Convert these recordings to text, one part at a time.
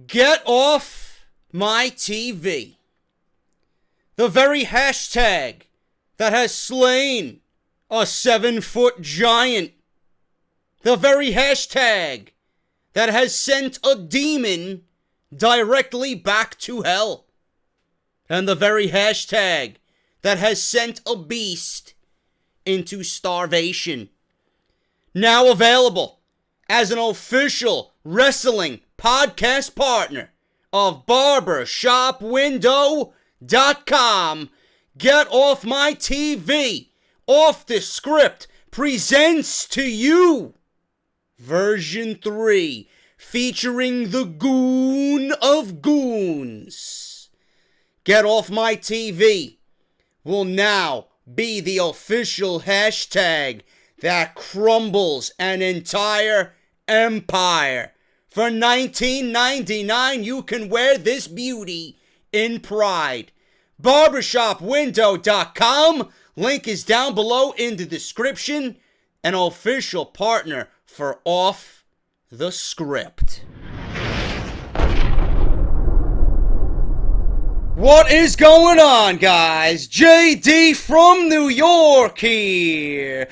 Get off my TV. The very hashtag that has slain a 7-foot giant. The very hashtag that has sent a demon directly back to hell. And the very hashtag that has sent a beast into starvation. Now available as an official wrestling podcast partner of barbershopwindow.com. Get Off My TV, Off The Script presents to you version 3, featuring the Goon of Goons. Get Off My TV will now be the official hashtag that crumbles an entire empire. For $19.99, you can wear this beauty in pride. Barbershopwindow.com. Link is down below in the description. An official partner for Off The Script. What is going on, guys? JD from New York here.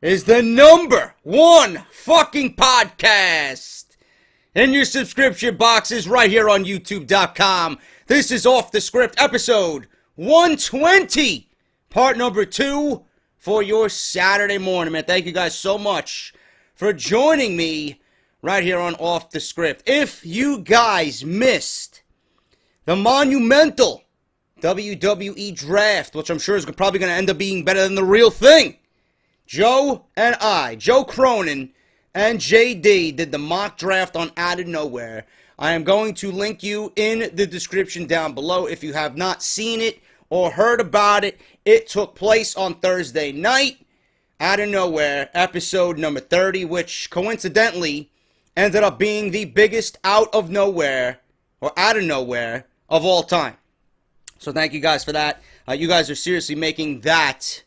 Is the #1 fucking podcast in your subscription boxes right here on YouTube.com. This is Off The Script, episode 120, part number 2 for your Saturday morning, man. Thank you guys so much for joining me right here on Off The Script. If you guys missed the monumental WWE draft, which I'm sure is probably going to end up being better than the real thing, Joe Cronin, and JD did the mock draft on Out of Nowhere. I am going to link you in the description down below if you have not seen it or heard about it. It took place on Thursday night, Out of Nowhere, episode number 30, which coincidentally ended up being the biggest out of nowhere of all time. So thank you guys for that. You guys are seriously making that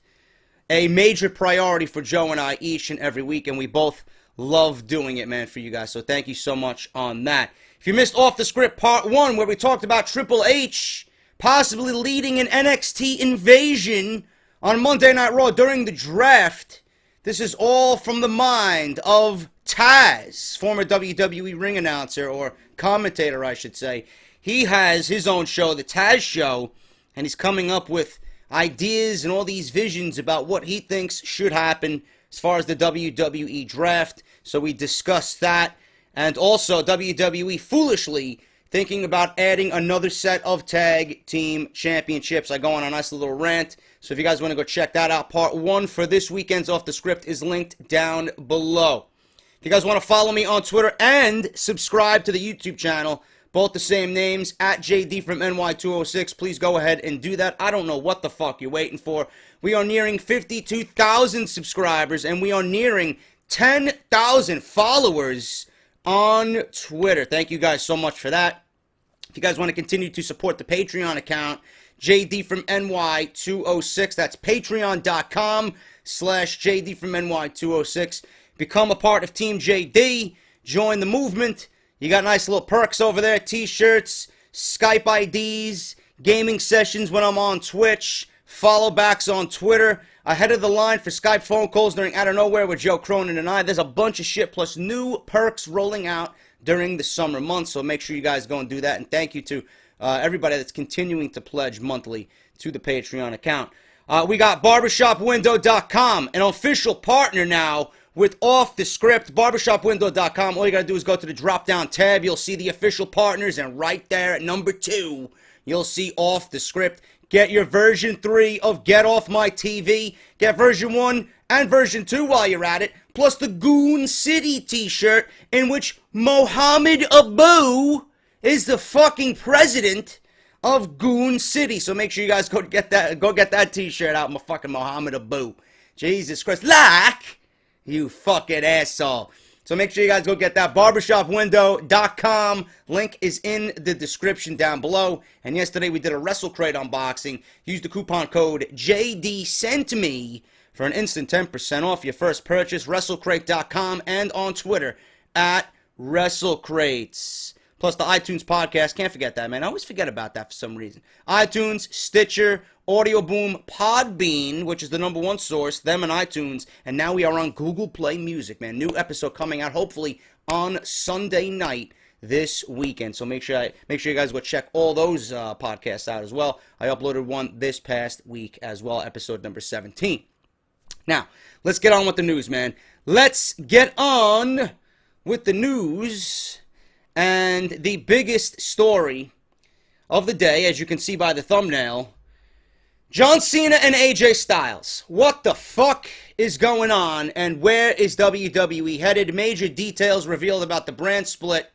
a major priority for Joe and I each and every week, and we both love doing it, man, for you guys. So thank you so much on that. If you missed Off The Script Part 1, where we talked about Triple H possibly leading an NXT invasion on Monday Night Raw during the draft, this is all from the mind of Taz, former WWE ring announcer, or commentator, I should say. He has his own show, The Taz Show, and he's coming up with ideas and all these visions about what he thinks should happen as far as the WWE draft. So we discussed that. And also WWE foolishly thinking about adding another set of tag team championships. I go on a nice little rant. So if you guys want to go check that out, part 1 for this weekend's Off The Script is linked down below. If you guys want to follow me on Twitter and subscribe to the YouTube channel, both the same names, at JD from NY206. Please go ahead and do that. I don't know what the fuck you're waiting for. We are nearing 52,000 subscribers, and we are nearing 10,000 followers on Twitter. Thank you guys so much for that. If you guys want to continue to support the Patreon account, JD from NY206. That's patreon.com/JD from NY206. Become a part of Team JD. Join the movement. You got nice little perks over there, t-shirts, Skype IDs, gaming sessions when I'm on Twitch, follow backs on Twitter, ahead of the line for Skype phone calls during Out of Nowhere with Joe Cronin and I. There's a bunch of shit plus new perks rolling out during the summer months, so make sure you guys go and do that. And thank you to everybody that's continuing to pledge monthly to the Patreon account. We got barbershopwindow.com, an official partner now with Off The Script. Barbershopwindow.com. All you gotta do is go to the drop-down tab. You'll see the official partners, and right there at number 2, you'll see Off The Script. Get your version 3 of Get Off My TV. Get version 1 and version 2 while you're at it, plus the Goon City t-shirt, in which Mohammed Abu is the fucking president of Goon City. So make sure you guys go get that t-shirt out, my fucking Mohammed Abu. Jesus Christ. Like, you fucking asshole. So make sure you guys go get that. Barbershopwindow.com. Link is in the description down below. And yesterday we did a WrestleCrate unboxing. Use the coupon code JDSENTME for an instant 10% off your first purchase. WrestleCrate.com and on Twitter at WrestleCrates. Plus the iTunes podcast. Can't forget that, man. I always forget about that for some reason. iTunes, Stitcher, AudioBoom, PODBEAN, which is the #1 source, them and iTunes. And now we are on Google Play Music, man. New episode coming out hopefully on Sunday night this weekend. So make sure you guys go check all those podcasts out as well. I uploaded one this past week as well, episode number 17. Now, let's get on with the news, man. Let's get on with the news. And the biggest story of the day, as you can see by the thumbnail, John Cena and AJ Styles. What the fuck is going on, and where is WWE headed? Major details revealed about the brand split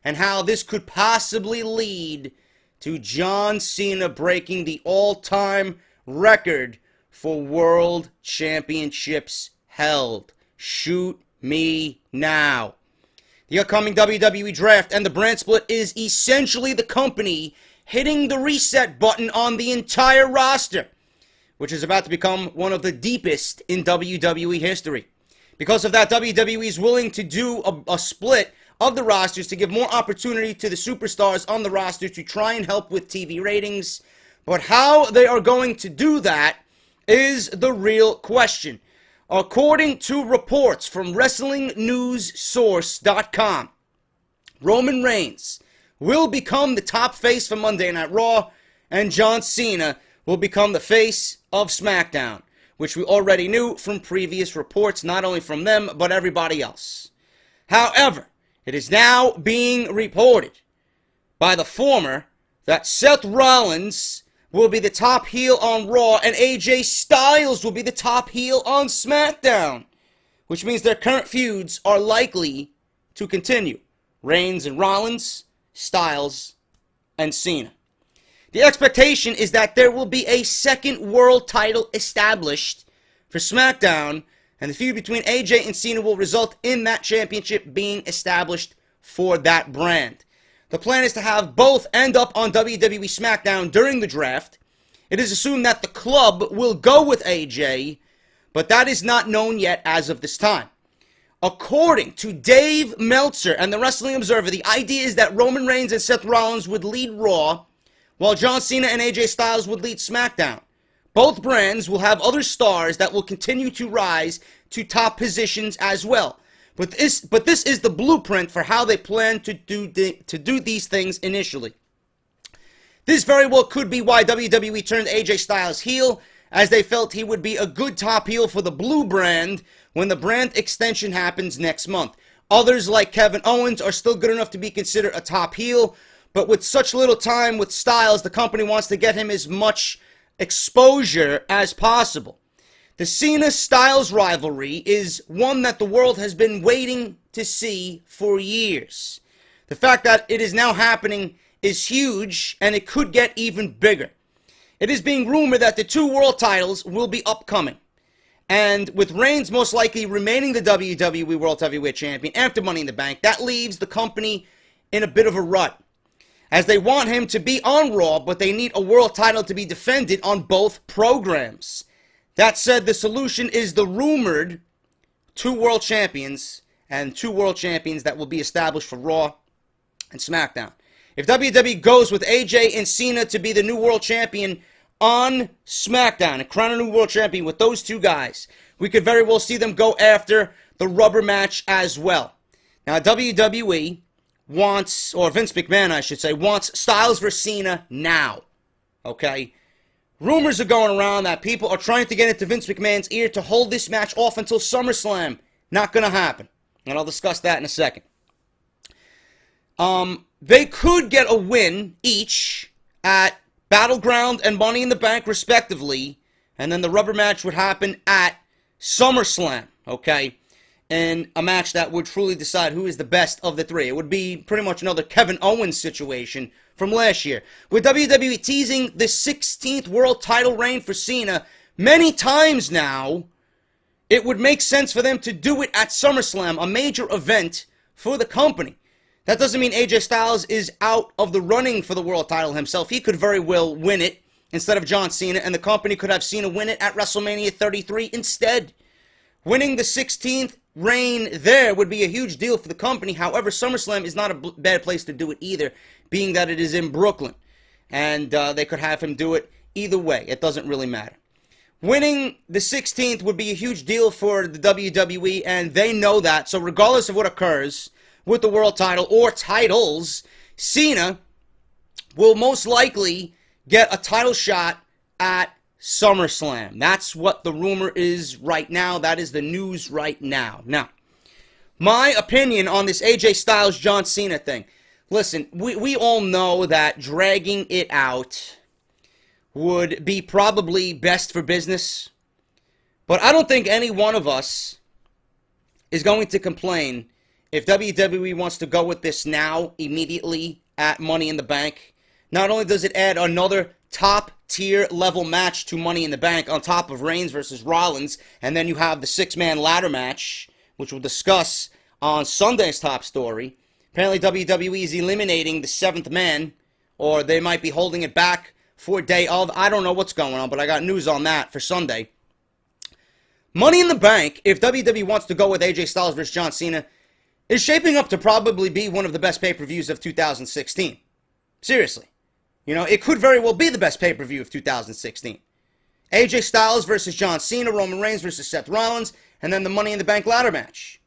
and how this could possibly lead to John Cena breaking the all-time record for world championships held. Shoot me now. The upcoming WWE draft and the brand split is essentially the company hitting the reset button on the entire roster, which is about to become one of the deepest in WWE history. Because of that, WWE is willing to do a split of the rosters to give more opportunity to the superstars on the roster to try and help with TV ratings. But how they are going to do that is the real question. According to reports from WrestlingNewsSource.com, Roman Reigns will become the top face for Monday Night Raw, and John Cena will become the face of Smackdown, which we already knew from previous reports, not only from them, but everybody else. However, it is now being reported by the former that Seth Rollins will be the top heel on Raw, and AJ Styles will be the top heel on SmackDown, which means their current feuds are likely to continue. Reigns and Rollins, Styles, and Cena. The expectation is that there will be a second world title established for SmackDown, and the feud between AJ and Cena will result in that championship being established for that brand. The plan is to have both end up on WWE SmackDown during the draft. It is assumed that the club will go with AJ, but that is not known yet as of this time. According to Dave Meltzer and the Wrestling Observer, the idea is that Roman Reigns and Seth Rollins would lead Raw, while John Cena and AJ Styles would lead SmackDown. Both brands will have other stars that will continue to rise to top positions as well. But this is the blueprint for how they plan to do these things initially. This very well could be why WWE turned AJ Styles heel, as they felt he would be a good top heel for the blue brand when the brand extension happens next month. Others, like Kevin Owens, are still good enough to be considered a top heel, but with such little time with Styles, the company wants to get him as much exposure as possible. The Cena-Styles rivalry is one that the world has been waiting to see for years. The fact that it is now happening is huge, and it could get even bigger. It is being rumored that the 2 world titles will be upcoming. And with Reigns most likely remaining the WWE World Heavyweight Champion after Money in the Bank, that leaves the company in a bit of a rut, as they want him to be on Raw, but they need a world title to be defended on both programs. That said, the solution is the rumored 2 world champions and 2 world champions that will be established for Raw and SmackDown. If WWE goes with AJ and Cena to be the new world champion on SmackDown and crown a new world champion with those 2 guys, we could very well see them go after the rubber match as well. Now, WWE wants, or Vince McMahon, I should say, wants Styles versus Cena now. Okay? Rumors are going around that people are trying to get into Vince McMahon's ear to hold this match off until SummerSlam. Not going to happen. And I'll discuss that in a second. They could get a win each at Battleground and Money in the Bank, respectively. And then the rubber match would happen at SummerSlam. Okay? And a match that would truly decide who is the best of the 3. It would be pretty much another Kevin Owens situation from last year. With WWE teasing the 16th world title reign for Cena many times now, it would make sense for them to do it at SummerSlam, a major event for the company. That doesn't mean AJ Styles is out of the running for the world title himself. He could very well win it instead of John Cena, and the company could have Cena win it at WrestleMania 33 instead. Winning the 16th reign there would be a huge deal for the company. However, SummerSlam is not a bad place to do it either, being that it is in Brooklyn. And they could have him do it either way. It doesn't really matter. Winning the 16th would be a huge deal for the WWE, and they know that. So regardless of what occurs with the world title or titles, Cena will most likely get a title shot at SummerSlam. That's what the rumor is right now. That is the news right now. Now, my opinion on this AJ Styles John Cena thing. Listen, we all know that dragging it out would be probably best for business. But I don't think any one of us is going to complain if WWE wants to go with this now, immediately, at Money in the Bank. Not only does it add another top-tier level match to Money in the Bank on top of Reigns versus Rollins, and then you have the six-man ladder match, which we'll discuss on Sunday's top story. Apparently WWE is eliminating the seventh man, or they might be holding it back for day of. I don't know what's going on, but I got news on that for Sunday. Money in the Bank, if WWE wants to go with AJ Styles versus John Cena, is shaping up to probably be one of the best pay-per-views of 2016. Seriously. You know, it could very well be the best pay-per-view of 2016. AJ Styles versus John Cena, Roman Reigns versus Seth Rollins, and then the Money in the Bank ladder match.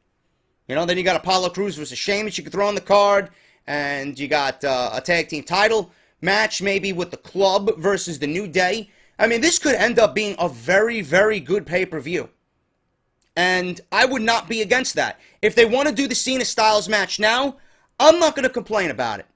You know, then you got Apollo Crews versus Sheamus you could throw on the card, and you got a tag team title match maybe with the Club versus the New Day. I mean, this could end up being a very, very good pay-per-view. And I would not be against that. If they want to do the Cena Styles match now, I'm not going to complain about it.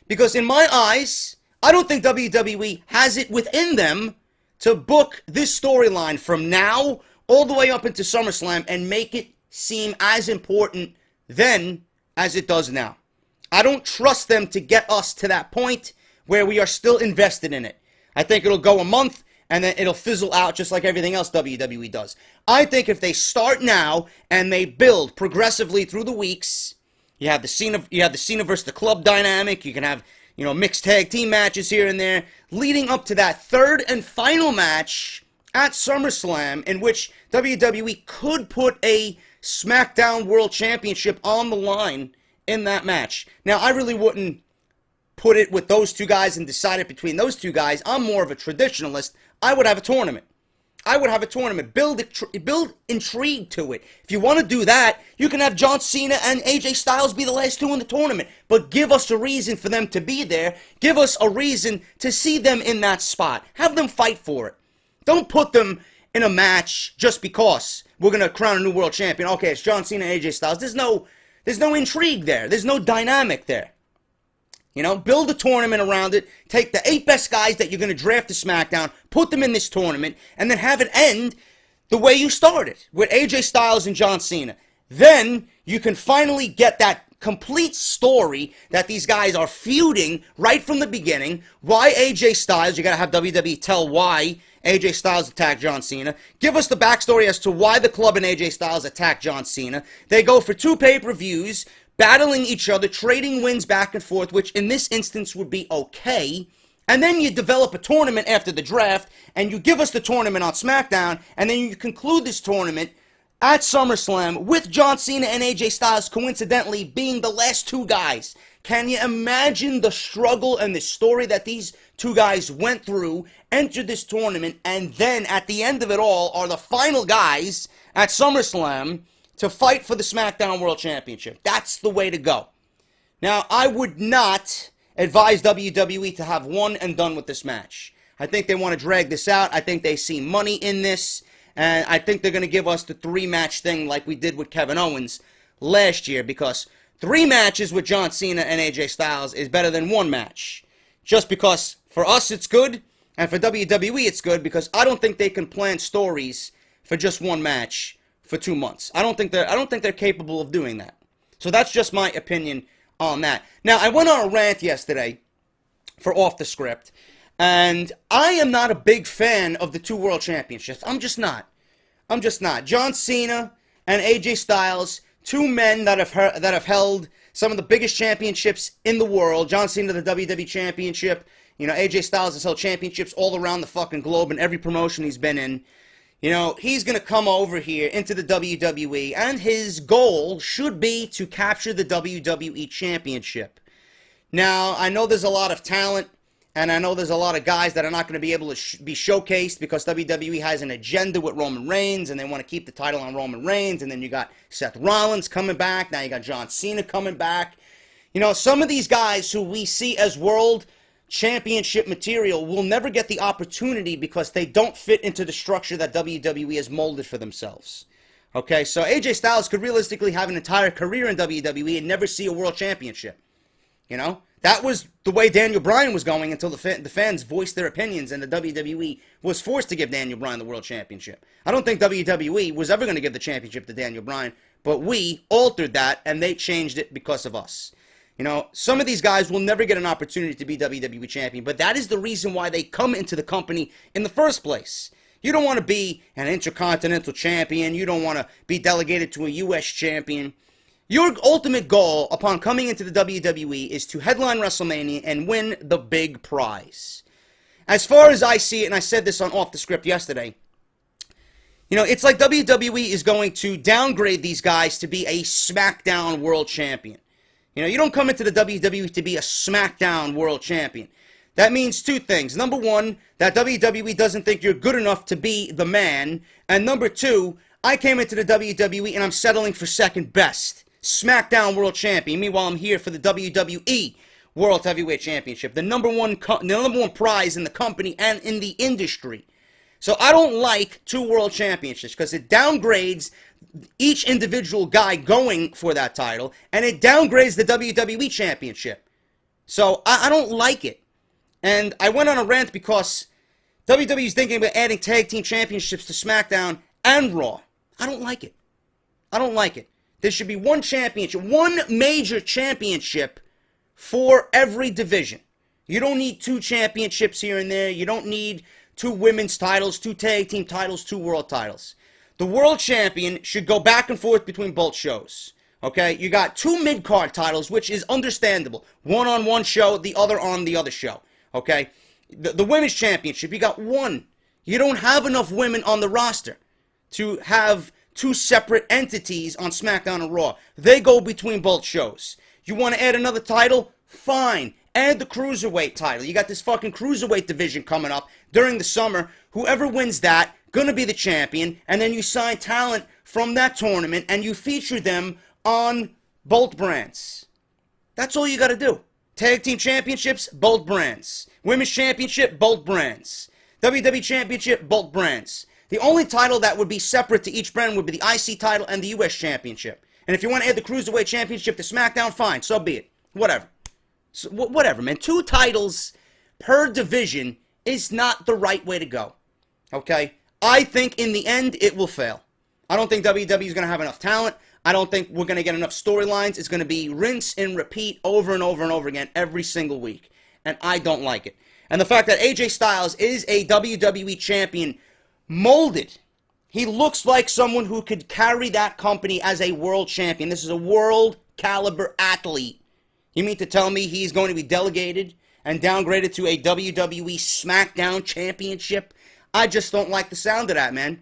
Because in my eyes, I don't think WWE has it within them to book this storyline from now all the way up into SummerSlam and make it seem as important then as it does now. I don't trust them to get us to that point where we are still invested in it. I think it'll go a month and then it'll fizzle out just like everything else WWE does. I think if they start now and they build progressively through the weeks, you have the Cena versus the Club dynamic, you can have, you know, mixed tag team matches here and there, leading up to that third and final match at SummerSlam, in which WWE could put a Smackdown World Championship on the line in that match. Now, I really wouldn't put it with those two guys and decide it between those two guys. I'm more of a traditionalist. I would have a tournament. Build intrigue to it. If you want to do that, you can have John Cena and AJ Styles be the last two in the tournament. But give us a reason for them to be there. Give us a reason to see them in that spot. Have them fight for it. Don't put them in a match just because we're going to crown a new world champion. Okay, it's John Cena and AJ Styles. There's no intrigue there. There's no dynamic there. You know, build a tournament around it. Take the 8 best guys that you're going to draft to SmackDown, put them in this tournament, and then have it end the way you started, with AJ Styles and John Cena. Then you can finally get that complete story that these guys are feuding right from the beginning. Why AJ Styles? You got to have WWE tell why AJ Styles attacked John Cena. Give us the backstory as to why the Club and AJ Styles attacked John Cena. They go for 2 pay-per-views, battling each other, trading wins back and forth, which in this instance would be okay. And then you develop a tournament after the draft, and you give us the tournament on SmackDown, and then you conclude this tournament at SummerSlam with John Cena and AJ Styles coincidentally being the last 2 guys. Can you imagine the struggle and the story that these 2 guys went through, entered this tournament, and then at the end of it all are the final guys at SummerSlam to fight for the SmackDown World Championship? That's the way to go. Now, I would not advise WWE to have one and done with this match. I think they want to drag this out. I think they see money in this. And I think they're going to give us the 3-match thing like we did with Kevin Owens last year. Because 3 matches with John Cena and AJ Styles is better than 1 match. Just because for us it's good. And for WWE it's good. Because I don't think they can plan stories for just 1 match for 2 months. I don't think they're capable of doing that. So that's just my opinion on that. Now, I went on a rant yesterday for Off the Script, and I am not a big fan of the 2 world championships. I'm just not. I'm just not. John Cena and AJ Styles, two men that have held some of the biggest championships in the world. John Cena, the WWE Championship. You know, AJ Styles has held championships all around the fucking globe in every promotion he's been in. You know, he's going to come over here into the WWE, and his goal should be to capture the WWE Championship. Now, I know there's a lot of talent, and I know there's a lot of guys that are not going to be able to be showcased because WWE has an agenda with Roman Reigns, and they want to keep the title on Roman Reigns, and then you got Seth Rollins coming back, now you got John Cena coming back. You know, some of these guys who we see as world championship material will never get the opportunity because they don't fit into the structure that WWE has molded for themselves. Okay, so AJ Styles could realistically have an entire career in WWE and never see a world championship. You know, that was the way Daniel Bryan was going until the fans voiced their opinions and the WWE was forced to give Daniel Bryan the world championship. I don't think WWE was ever going to give the championship to Daniel Bryan, but we altered that and they changed it because of us. You know, some of these guys will never get an opportunity to be WWE champion, but that is the reason why they come into the company in the first place. You don't want to be an intercontinental champion. You don't want to be delegated to a U.S. champion. Your ultimate goal upon coming into the WWE is to headline WrestleMania and win the big prize. As far as I see it, and I said this on Off the Script yesterday, you know, it's like WWE is going to downgrade these guys to be a Smackdown world champion. You know, you don't come into the WWE to be a Smackdown world champion. That means two things. Number one, that WWE doesn't think you're good enough to be the man. And number two, I came into the WWE and I'm settling for second best. Smackdown world champion. Meanwhile, I'm here for the WWE World Heavyweight Championship. The number one prize in the company and in the industry. So I don't like two world championships because it downgrades each individual guy going for that title, and it downgrades the WWE Championship. So I don't like it. And I went on a rant because WWE is thinking about adding tag team championships to SmackDown and Raw. I don't like it. I don't like it. There should be one championship, one major championship for every division. You don't need two championships here and there. You don't need two women's titles, two tag team titles, two world titles. The world champion should go back and forth between both shows. Okay? You got two mid-card titles, which is understandable. One on one show, the other on the other show. Okay? The women's championship, you got one. You don't have enough women on the roster to have two separate entities on SmackDown and Raw. They go between both shows. You want to add another title? Fine. Add the Cruiserweight title. You got this fucking Cruiserweight division coming up during the summer. Whoever wins that, gonna be the champion, and then you sign talent from that tournament and you feature them on both brands. That's all you gotta do. Tag team championships, both brands. Women's championship, both brands. WWE championship, both brands. The only title that would be separate to each brand would be the IC title and the US championship. And if you want to add the Cruiserweight championship to SmackDown, fine, so be it. Whatever. So, whatever, man. Two titles per division is not the right way to go. Okay? I think in the end, it will fail. I don't think WWE is going to have enough talent. I don't think we're going to get enough storylines. It's going to be rinse and repeat over and over and over again every single week. And I don't like it. And the fact that AJ Styles is a WWE champion molded. He looks like someone who could carry that company as a world champion. This is a world caliber athlete. You mean to tell me he's going to be delegated and downgraded to a WWE SmackDown championship? I just don't like the sound of that, man.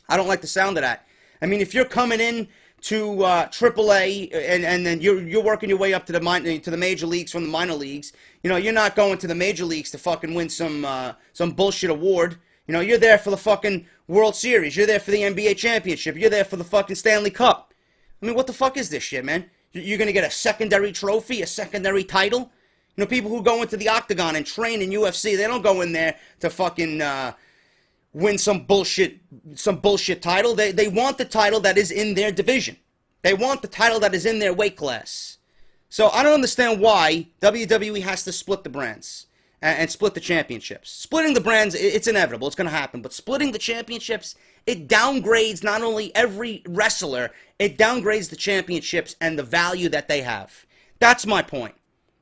I don't like the sound of that. I mean, if you're coming in to AAA and then you're working your way up to the major leagues from the minor leagues, you know, you're not going to the major leagues to fucking win some bullshit award. You know, you're there for the fucking World Series. You're there for the NBA championship. You're there for the fucking Stanley Cup. I mean, what the fuck is this shit, man? You're going to get a secondary trophy, a secondary title? You know, people who go into the octagon and train in UFC, they don't go in there to fucking win some bullshit title. They want the title that is in their division. They want the title that is in their weight class. So I don't understand why WWE has to split the brands and split the championships. Splitting the brands, it's inevitable. It's going to happen. But splitting the championships, it downgrades not only every wrestler, it downgrades the championships and the value that they have. That's my point.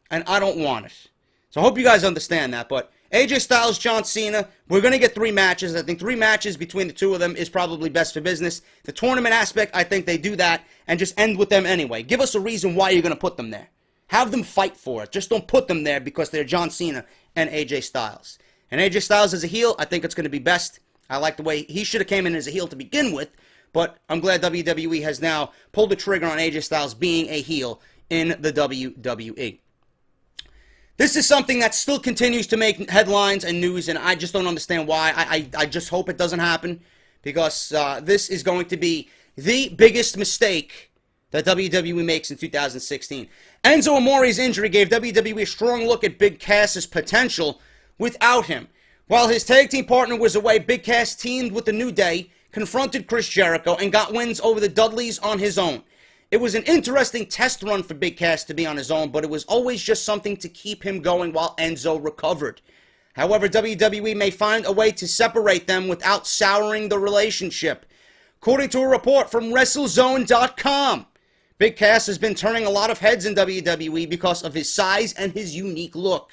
And I don't want it. So I hope you guys understand that. But AJ Styles, John Cena, we're going to get 3 matches. I think 3 matches between the 2 of them is probably best for business. The tournament aspect, I think they do that and just end with them anyway. Give us a reason why you're going to put them there. Have them fight for it. Just don't put them there because they're John Cena and AJ Styles. And AJ Styles as a heel, I think it's going to be best. I like the way he should have came in as a heel to begin with, but I'm glad WWE has now pulled the trigger on AJ Styles being a heel in the WWE. This is something that still continues to make headlines and news, and I just don't understand why. I just hope it doesn't happen, because this is going to be the biggest mistake that WWE makes in 2016. Enzo Amore's injury gave WWE a strong look at Big Cass's potential without him. While his tag team partner was away, Big Cass teamed with the New Day, confronted Chris Jericho, and got wins over the Dudleys on his own. It was an interesting test run for Big Cass to be on his own, but it was always just something to keep him going while Enzo recovered. However, WWE may find a way to separate them without souring the relationship. According to a report from WrestleZone.com, Big Cass has been turning a lot of heads in WWE because of his size and his unique look.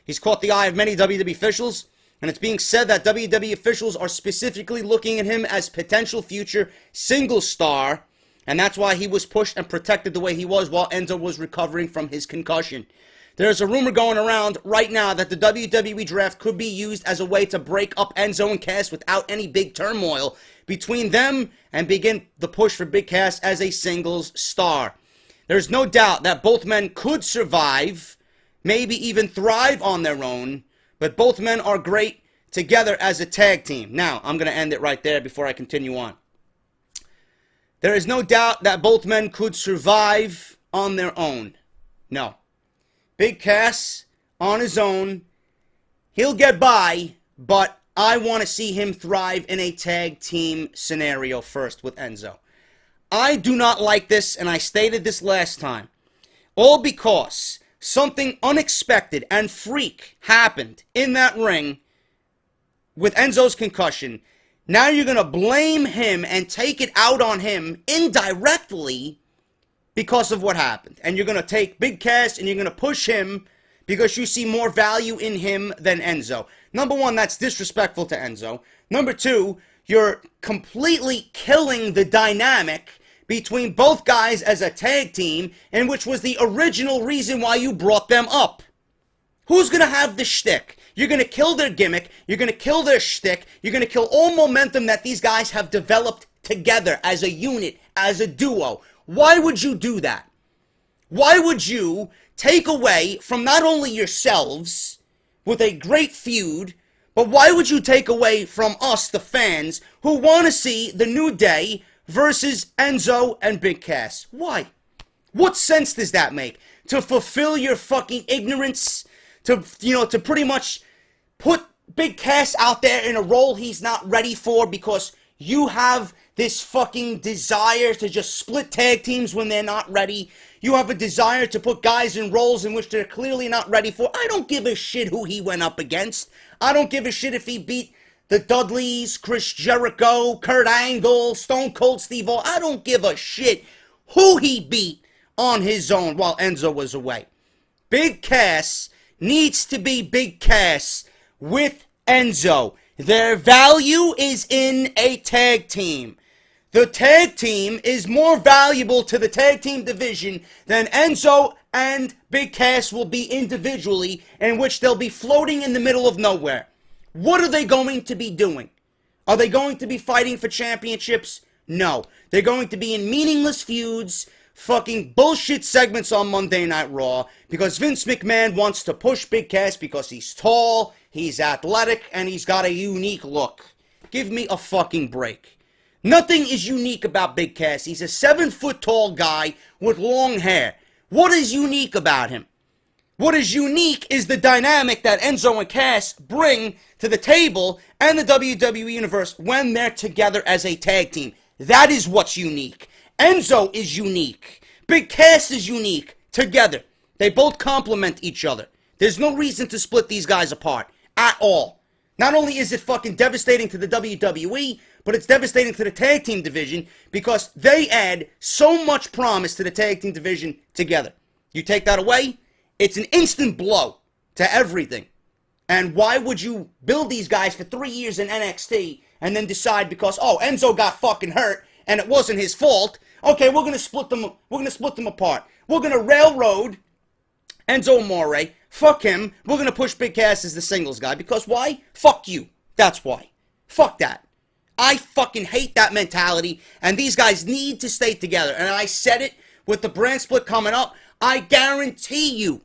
He's caught the eye of many WWE officials, and it's being said that WWE officials are specifically looking at him as potential future single star, and that's why he was pushed and protected the way he was while Enzo was recovering from his concussion. There's a rumor going around right now that the WWE draft could be used as a way to break up Enzo and Cass without any big turmoil between them and begin the push for Big Cass as a singles star. There's no doubt that both men could survive, maybe even thrive on their own, but both men are great together as a tag team. Now, I'm going to end it right there before I continue on. There is no doubt that both men could survive on their own. No. Big Cass, on his own, he'll get by, but I want to see him thrive in a tag team scenario first with Enzo. I do not like this, and I stated this last time, all because something unexpected and freak happened in that ring with Enzo's concussion. Now you're going to blame him and take it out on him indirectly because of what happened. And you're going to take Big Cass and you're going to push him because you see more value in him than Enzo. Number one, that's disrespectful to Enzo. Number two, you're completely killing the dynamic between both guys as a tag team, and which was the original reason why you brought them up. Who's going to have the shtick? You're going to kill their gimmick. You're going to kill their shtick. You're going to kill all momentum that these guys have developed together as a unit, as a duo. Why would you do that? Why would you take away from not only yourselves with a great feud, but why would you take away from us, the fans, who want to see the New Day versus Enzo and Big Cass? Why? What sense does that make? To fulfill your fucking ignorance? To pretty much put Big Cass out there in a role he's not ready for because you have this fucking desire to just split tag teams when they're not ready. You have a desire to put guys in roles in which they're clearly not ready for. I don't give a shit who he went up against. I don't give a shit if he beat the Dudleys, Chris Jericho, Kurt Angle, Stone Cold Steve Austin. I don't give a shit who he beat on his own while Enzo was away. Big Cass needs to be Big Cass with Enzo. Their value is in a tag team. The tag team is more valuable to the tag team division than Enzo and Big Cass will be individually, in which they'll be floating in the middle of nowhere. What are they going to be doing? Are they going to be fighting for championships? No. They're going to be in meaningless feuds, fucking bullshit segments on Monday Night Raw, because Vince McMahon wants to push Big Cass because he's tall, he's athletic, and he's got a unique look. Give me a fucking break. Nothing is unique about Big Cass. He's a 7-foot-tall guy with long hair. What is unique about him? What is unique is the dynamic that Enzo and Cass bring to the table and the WWE Universe when they're together as a tag team. That is what's unique. Enzo is unique. Big Cass is unique. Together. They both complement each other. There's no reason to split these guys apart. At all. Not only is it fucking devastating to the WWE, but it's devastating to the tag team division because they add so much promise to the tag team division together. You take that away, it's an instant blow to everything. And why would you build these guys for 3 years in NXT and then decide because, oh, Enzo got fucking hurt and it wasn't his fault, okay, we're gonna split them apart. We're gonna railroad Enzo Amore, fuck him, we're gonna push Big Cass as the singles guy, because why? Fuck you. That's why. Fuck that. I fucking hate that mentality, and these guys need to stay together. And I said it with the brand split coming up, I guarantee you,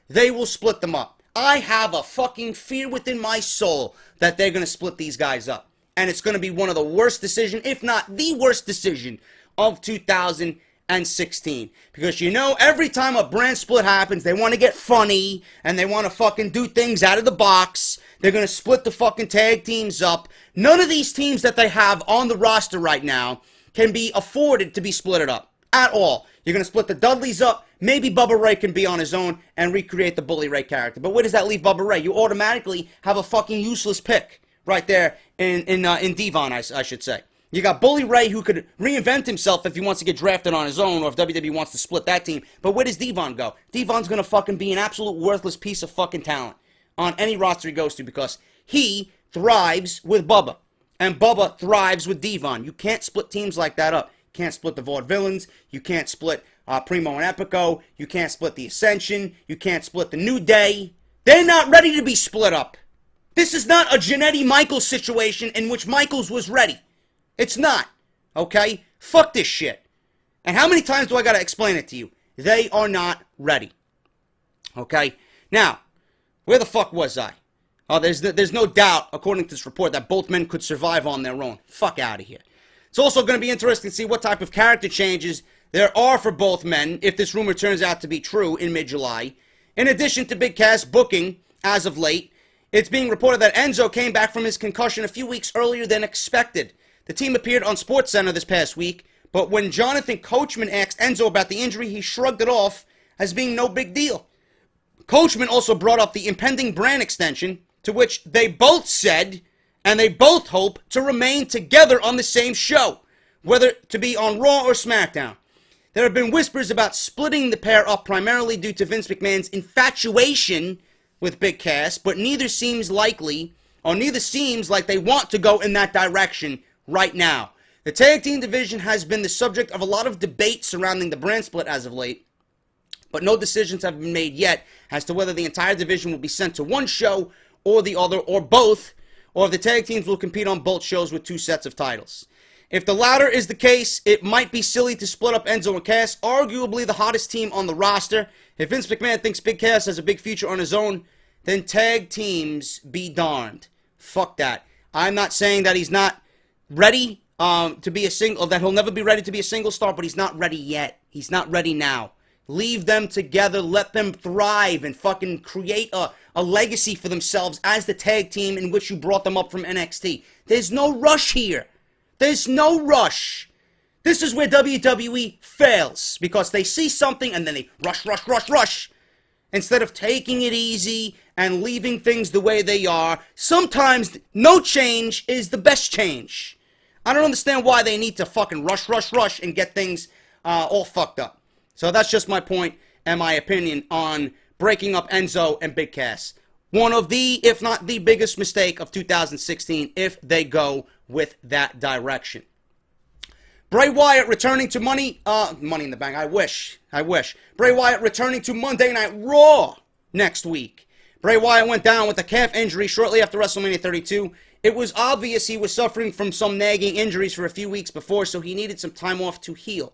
they will split them up. I have a fucking fear within my soul that they're gonna split these guys up. And it's gonna be one of the worst decisions, if not the worst decision of 2016. Because you know, every time a brand split happens, they want to get funny, and they want to fucking do things out of the box. They're going to split the fucking tag teams up. None of these teams that they have on the roster right now can be afforded to be splitted up. At all. You're going to split the Dudleys up. Maybe Bubba Ray can be on his own and recreate the Bully Ray character. But where does that leave Bubba Ray? You automatically have a fucking useless pick right there in Devon, I should say. You got Bully Ray, who could reinvent himself if he wants to get drafted on his own, or if WWE wants to split that team. But where does Devon go? Devon's going to fucking be an absolute worthless piece of fucking talent on any roster he goes to, because he thrives with Bubba, and Bubba thrives with Devon. You can't split teams like that up. You can't split the Vaudevillains. You can't split Primo and Epico. You can't split the Ascension. You can't split the New Day. They're not ready to be split up. This is not a Jannetty Michaels situation in which Michaels was ready. It's not, okay? Fuck this shit. And how many times do I gotta explain it to you? They are not ready. Okay? Now, where the fuck was I? Oh, there's no doubt, according to this report, that both men could survive on their own. Fuck out of here. It's also going to be interesting to see what type of character changes there are for both men, if this rumor turns out to be true in mid-July. In addition to Big Cass booking, as of late, it's being reported that Enzo came back from his concussion a few weeks earlier than expected. The team appeared on SportsCenter this past week, but when Jonathan Coachman asked Enzo about the injury, he shrugged it off as being no big deal. Coachman also brought up the impending brand extension, to which they both said, and they both hope to remain together on the same show, whether to be on Raw or SmackDown. There have been whispers about splitting the pair up primarily due to Vince McMahon's infatuation with Big Cass, but neither seems like they want to go in that direction right now. The tag team division has been the subject of a lot of debate surrounding the brand split as of late, but no decisions have been made yet as to whether the entire division will be sent to one show or the other, or both, or if the tag teams will compete on both shows with two sets of titles. If the latter is the case, it might be silly to split up Enzo and Cass, arguably the hottest team on the roster. If Vince McMahon thinks Big Cass has a big future on his own, then tag teams be darned. Fuck that. I'm not saying that he's not ready to be a single, that he'll never be ready to be a single star, but he's not ready yet. He's not ready now. Leave them together, let them thrive, and fucking create a legacy for themselves as the tag team in which you brought them up from NXT. There's no rush here. There's no rush. This is where WWE fails, because they see something and then they rush, instead of taking it easy and leaving things the way they are. Sometimes no change is the best change. I don't understand why they need to fucking rush and get things all fucked up. So that's just my point and my opinion on breaking up Enzo and Big Cass. One of the, if not the biggest mistake of 2016 if they go with that direction. Bray Wyatt returning to Money in the Bank. I wish. Bray Wyatt returning to Monday Night Raw next week. Bray Wyatt went down with a calf injury shortly after WrestleMania 32. It was obvious he was suffering from some nagging injuries for a few weeks before, so he needed some time off to heal.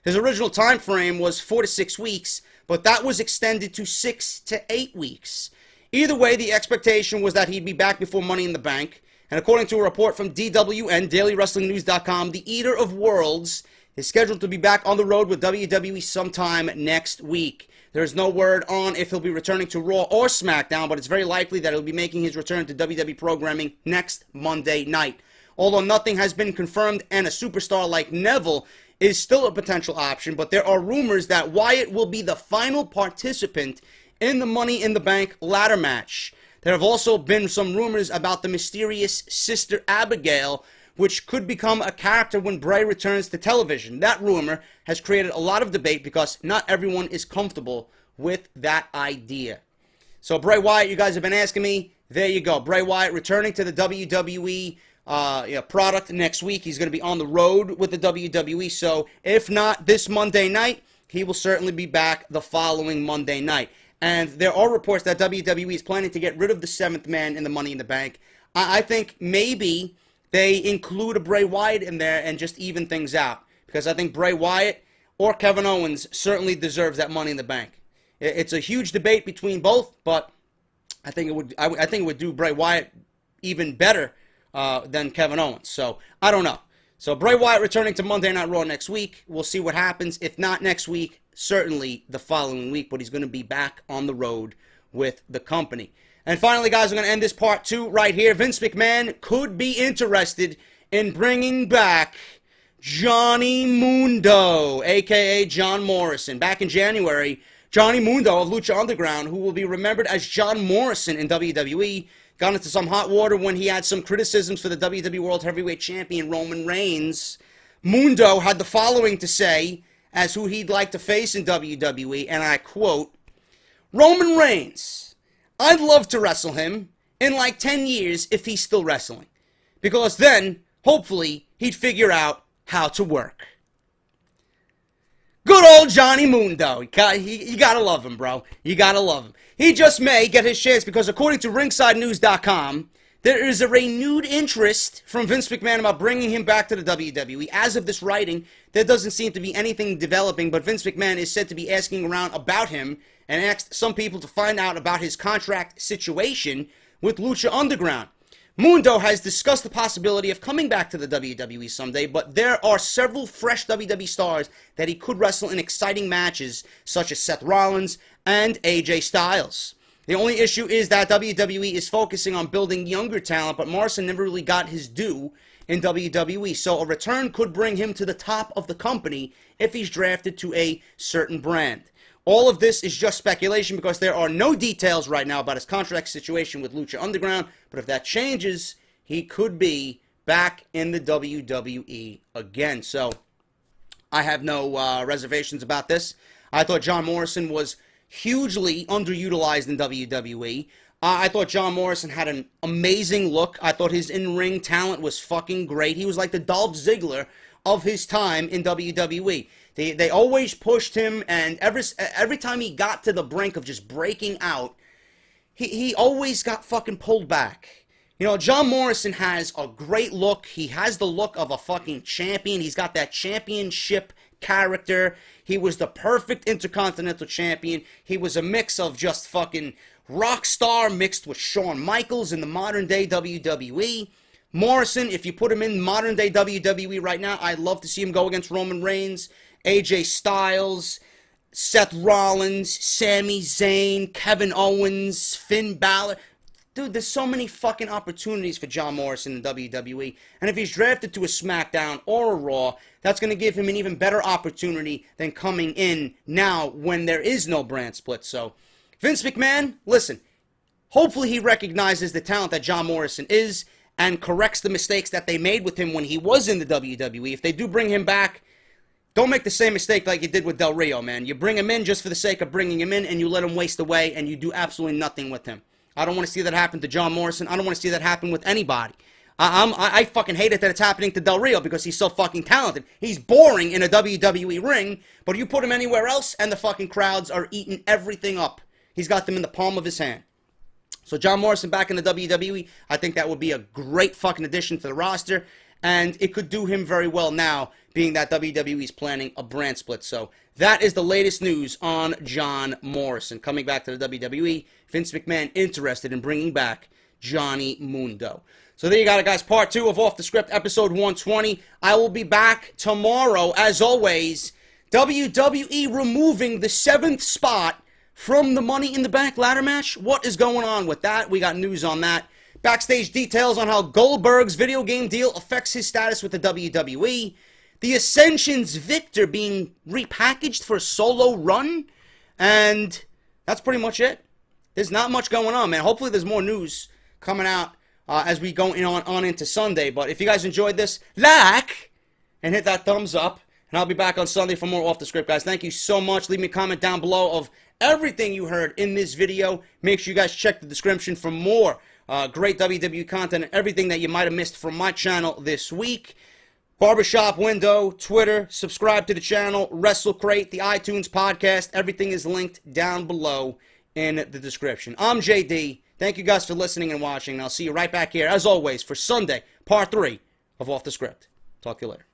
His original time frame was 4 to 6 weeks, but that was extended to 6 to 8 weeks. Either way, the expectation was that he'd be back before Money in the Bank. And according to a report from DWN, DailyWrestlingNews.com, the Eater of Worlds is scheduled to be back on the road with WWE sometime next week. There's no word on if he'll be returning to Raw or SmackDown, but it's very likely that he'll be making his return to WWE programming next Monday night. Although nothing has been confirmed and a superstar like Neville is still a potential option, but there are rumors that Wyatt will be the final participant in the Money in the Bank ladder match. There have also been some rumors about the mysterious Sister Abigail, which could become a character when Bray returns to television. That rumor has created a lot of debate because not everyone is comfortable with that idea. So Bray Wyatt, you guys have been asking me. There you go. Bray Wyatt returning to the WWE product next week. He's going to be on the road with the WWE. So if not this Monday night, he will certainly be back the following Monday night. And there are reports that WWE is planning to get rid of the 7th man in the Money in the Bank. I think maybe they include a Bray Wyatt in there and just even things out. Because I think Bray Wyatt or Kevin Owens certainly deserves that Money in the Bank. It's a huge debate between both, but I think it would do Bray Wyatt even better than Kevin Owens. So I don't know. So Bray Wyatt returning to Monday Night Raw next week. We'll see what happens. If not next week, certainly the following week. But he's going to be back on the road with the company. And finally, guys, I'm going to end this part 2 right here. Vince McMahon could be interested in bringing back Johnny Mundo, a.k.a. John Morrison. Back in January, Johnny Mundo of Lucha Underground, who will be remembered as John Morrison in WWE, got into some hot water when he had some criticisms for the WWE World Heavyweight Champion Roman Reigns. Mundo had the following to say as who he'd like to face in WWE, and I quote, "Roman Reigns, I'd love to wrestle him in like 10 years if he's still wrestling. Because then, hopefully, he'd figure out how to work." Good old Johnny Mundo. You gotta love him, bro. You gotta love him. He just may get his chance because according to RingsideNews.com, there is a renewed interest from Vince McMahon about bringing him back to the WWE. As of this writing, there doesn't seem to be anything developing, but Vince McMahon is said to be asking around about him and asked some people to find out about his contract situation with Lucha Underground. Mundo has discussed the possibility of coming back to the WWE someday, but there are several fresh WWE stars that he could wrestle in exciting matches, such as Seth Rollins and AJ Styles. The only issue is that WWE is focusing on building younger talent, but Morrison never really got his due in WWE, so a return could bring him to the top of the company if he's drafted to a certain brand. All of this is just speculation because there are no details right now about his contract situation with Lucha Underground, but if that changes, he could be back in the WWE again. So, I have no reservations about this. I thought John Morrison was hugely underutilized in WWE. I thought John Morrison had an amazing look. I thought his in-ring talent was fucking great. He was like the Dolph Ziggler of his time in WWE. They always pushed him, and every time he got to the brink of just breaking out, he always got fucking pulled back. You know, John Morrison has a great look. He has the look of a fucking champion. He's got that championship character. He was the perfect Intercontinental Champion. He was a mix of just fucking rock star mixed with Shawn Michaels in the modern day WWE. Morrison, if you put him in modern day WWE right now, I'd love to see him go against Roman Reigns, AJ Styles, Seth Rollins, Sami Zayn, Kevin Owens, Finn Balor. Dude, there's so many fucking opportunities for John Morrison in WWE. And if he's drafted to a Smackdown or a Raw, that's going to give him an even better opportunity than coming in now when there is no brand split. So, Vince McMahon, listen, hopefully he recognizes the talent that John Morrison is and corrects the mistakes that they made with him when he was in the WWE. If they do bring him back, don't make the same mistake like you did with Del Rio, man. You bring him in just for the sake of bringing him in, and you let him waste away, and you do absolutely nothing with him. I don't want to see that happen to John Morrison. I don't want to see that happen with anybody. I fucking hate it that it's happening to Del Rio because he's so fucking talented. He's boring in a WWE ring, but you put him anywhere else, and the fucking crowds are eating everything up. He's got them in the palm of his hand. So John Morrison back in the WWE, I think that would be a great fucking addition to the roster, and it could do him very well now, being that WWE is planning a brand split. So that is the latest news on John Morrison. Coming back to the WWE, Vince McMahon interested in bringing back Johnny Mundo. So there you got it, guys. Part 2 of Off the Script, episode 120. I will be back tomorrow, as always. WWE removing the 7th spot from the Money in the Bank ladder match. What is going on with that? We got news on that. Backstage details on how Goldberg's video game deal affects his status with the WWE. The Ascension's Victor being repackaged for a solo run. And that's pretty much it. There's not much going on, man. Hopefully there's more news coming out as we go on into Sunday. But if you guys enjoyed this, like and hit that thumbs up. And I'll be back on Sunday for more Off the Script, guys. Thank you so much. Leave me a comment down below of everything you heard in this video, make sure you guys check the description for more great WWE content and everything that you might have missed from my channel this week. Barbershop Window, Twitter, subscribe to the channel, WrestleCrate, the iTunes podcast. Everything is linked down below in the description. I'm JD. Thank you guys for listening and watching, and I'll see you right back here, as always, for Sunday, part 3 of Off the Script. Talk to you later.